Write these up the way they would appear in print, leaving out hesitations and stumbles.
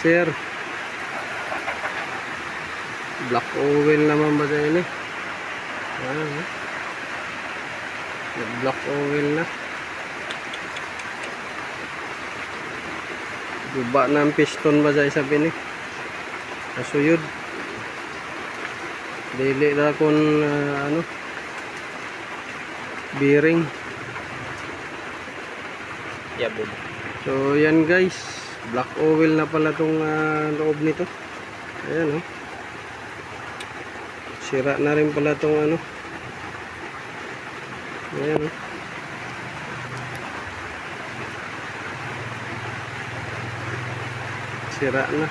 sir. Black oil naman ba dyan eh? Black oil na. Guba na ang piston ba dyan sabi ni? Kasuyod. Dili na kung bearing. Yabo. So yan guys, black oil na pala tong loob nito. Ayan oh. Sira na rin pala tong ayan oh. Sira na.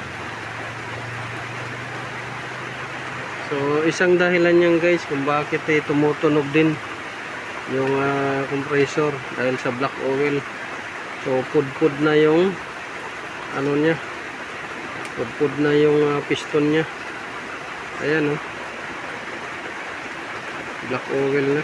So isang dahilan yan guys kung bakit tumutunog din yung compressor dahil sa black oil. So pudpud na yung niya, pudpud na yung piston nya. Ayan oh, black oil na.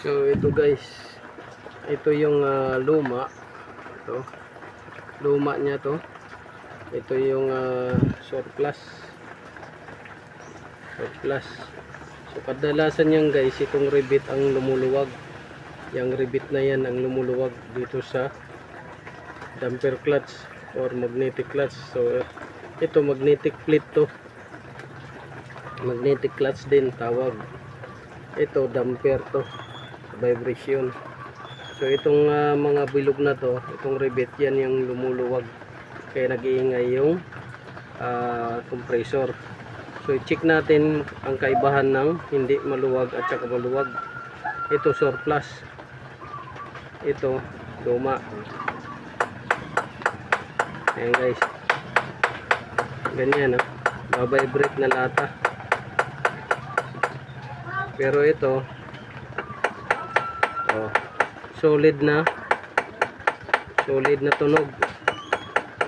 So ito guys, ito yung luma. Ito luma nya to. Ito yung surplus. So kadalasan yan guys, itong rivet ang lumuluwag. Yung rivet na yan ang lumuluwag dito sa damper clutch or magnetic clutch. So ito magnetic plate to, magnetic clutch din tawag. Ito damper to, vibration. So itong mga bilog na to, itong rivet yan yung lumuluwag, kaya nag-iingay yung compressor. So i-check natin ang kaibahan ng hindi maluwag at saka maluwag. Ito surplus, ito luma. Ayan guys, ganyan babibrate na lata. Pero ito solid na tunog.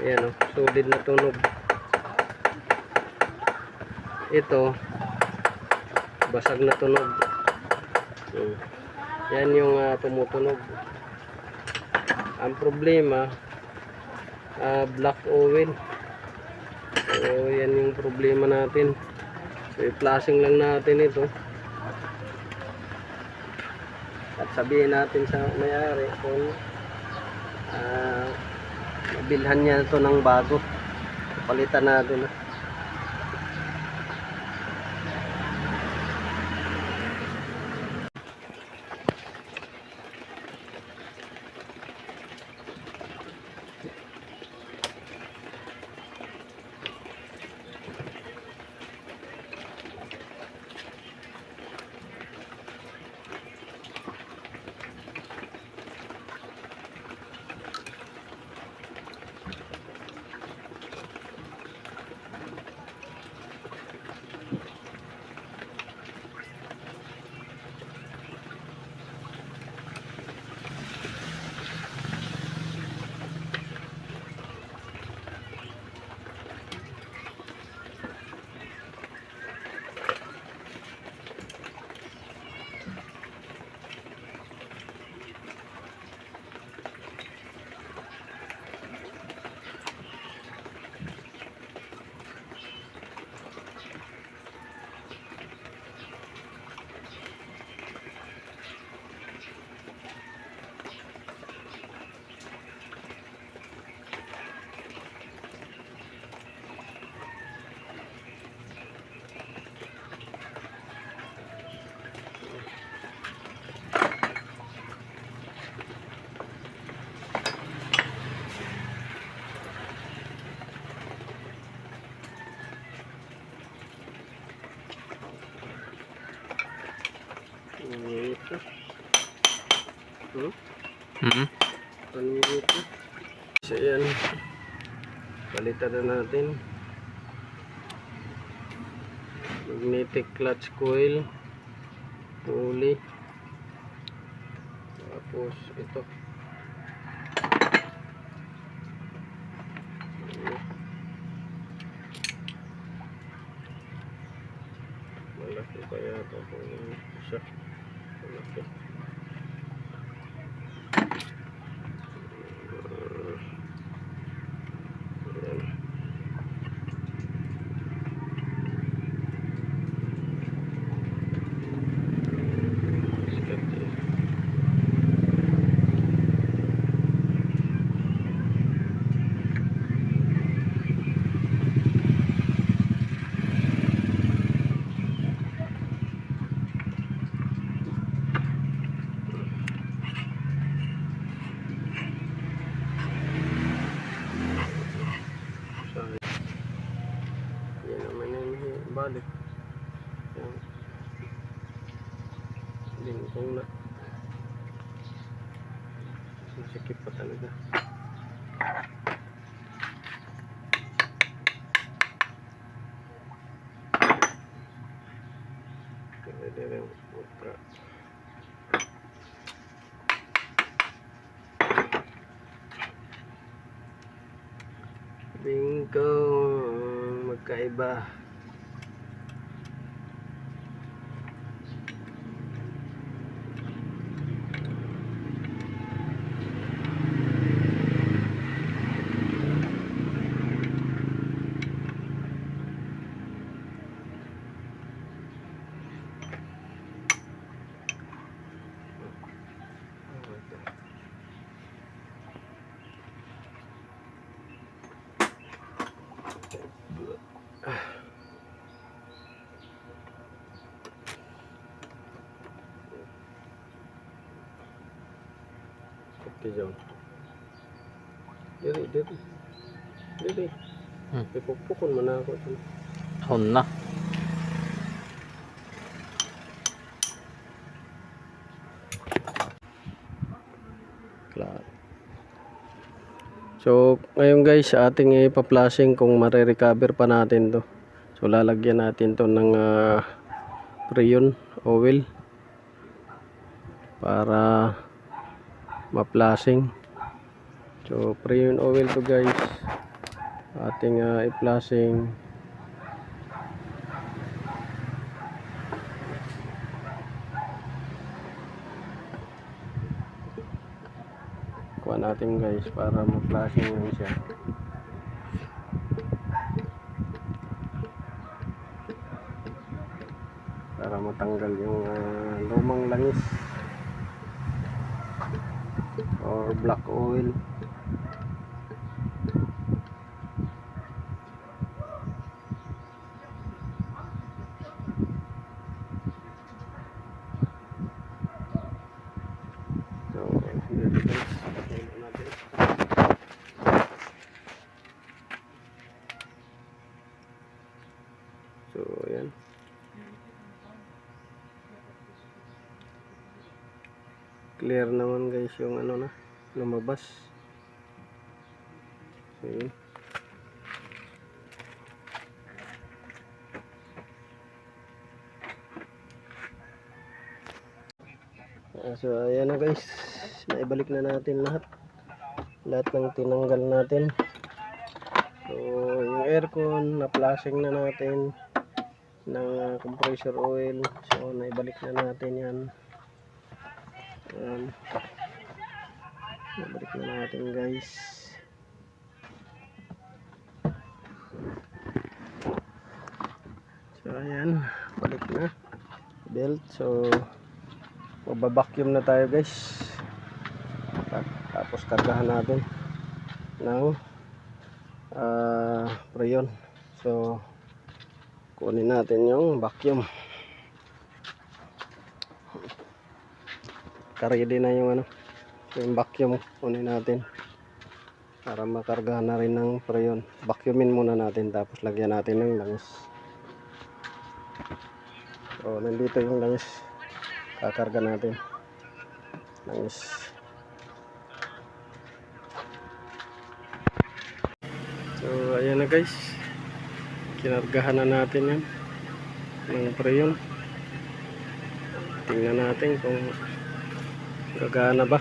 Ayan solid na tunog. Ito basag na tunog. Yan yung tumutunog. Ang problema black oil. So yan yung problema natin. So i-flashing lang natin ito at sabihin natin sa may-ari kung mabilhan niya ito ng bago. Palitan natin ito. Ito. So yan, palitan na natin. Magnetic clutch coil, pulley, tapos ito. Malaki kaya ito kung isa. balik. Yan. Lingkong na. Sikip pa talaga. Pwede rin ultra. Bingo, magkaiba. Okay, John. Dili. Ipukpukon mo na ako. Hon na. Claro. So, ngayon guys, sa ating ipa-flashing kung mare-recover pa natin to. So, lalagyan natin to ng Freon oil para ma-flashing. So, Freon oil to guys. Ating i-flashing. Kuha natin guys para ma-flashing yun siya. Para matanggal yung lumang langis or black oil. So, dito guys, patayin natin. So, ayan. Clear naman guys yung ano na lumabas. So, yun. So ayan na guys, naibalik na natin lahat ng tinanggal natin. So yung aircon na flashing na natin ng compressor oil. So naibalik na natin yan. Naibalik na natin guys. So ayan, balik na belt. So magbabacuum na tayo guys. Tapos kargahan natin ng Freon. So kunin natin yung vacuum. Ready na yung yung vacuum. Kunin natin para makargahan na rin ng Freon. Vacuumin muna natin tapos lagyan natin ng langis. So nandito yung langis. Kakarga natin langis. So ayan na guys, kinargahan na natin yan ng Freon. Tingnan natin kung gagana ba.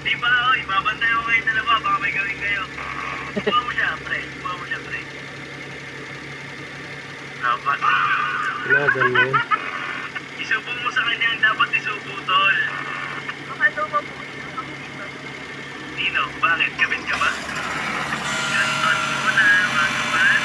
Di ba, ibabantay ako kayo dalawa, baka may gawin kayo. Buka mo siya, pre. Dapat. Lagan mo yun. Isubo mo sa kanya ang dapat isubo, tol. Baka daw mabuti. Nino, bakit? Kabit ka ba? Ganton mo na, mga kapan.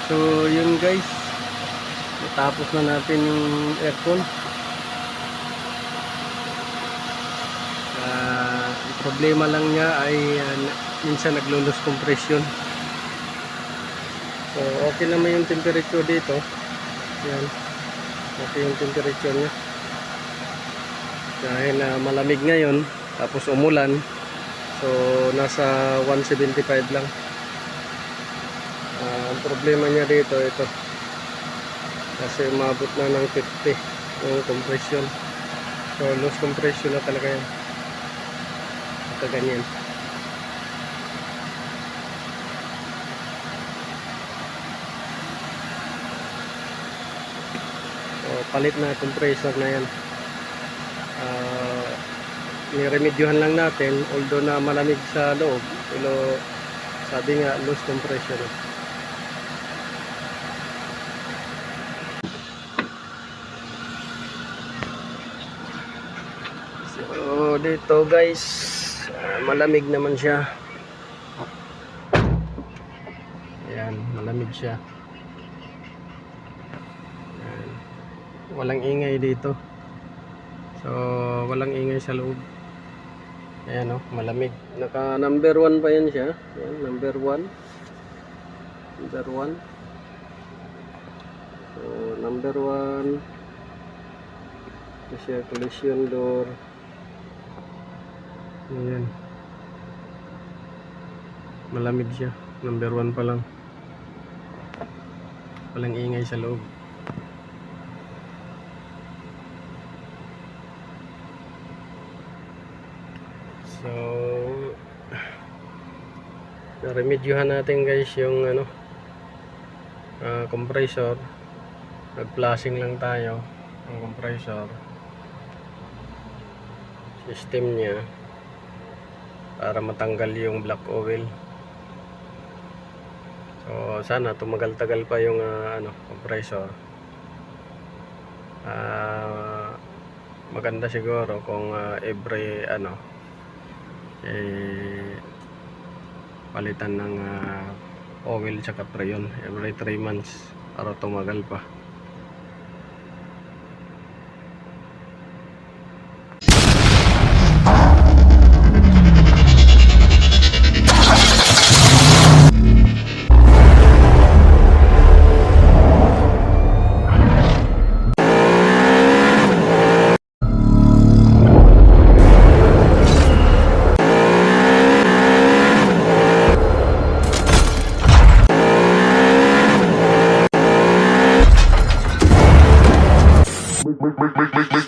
So yun guys, natapos na natin yung aircon. Ang problema lang niya ay minsan naglo-lose compression. So okay naman yung temperature dito. Yan, okay yung temperature niya. Dahil malamig ngayon, tapos umulan, so nasa 175 lang. Ang problema niya dito, ito, kasi umabot na ng 50 yung compression. So loose compression na talaga yan. Ito ganyan. So palit na compressor na yan. Niremedyohan lang natin, although na malamig sa loob, pero sabi nga loose compression. So dito guys, malamig naman siya. Ayan, malamig siya. Ayan. Walang ingay dito. So walang ingay sa loob. Ayan, malamig. Naka number 1 pa yan siya. Ayan, number 1. Number 1. So number 1. Ito siya, collision door. Ayan. Malamig siya. Number 1 pa lang. Walang ingay sa loob. So remedyohan natin guys yung compressor. Nag-flashing lang tayo ang compressor system niya para matanggal yung black oil. So sana tumagal-tagal pa yung compressor. Maganda siguro kung every palitan ng oil tsaka preyon every 3 months para tumagal pa. Make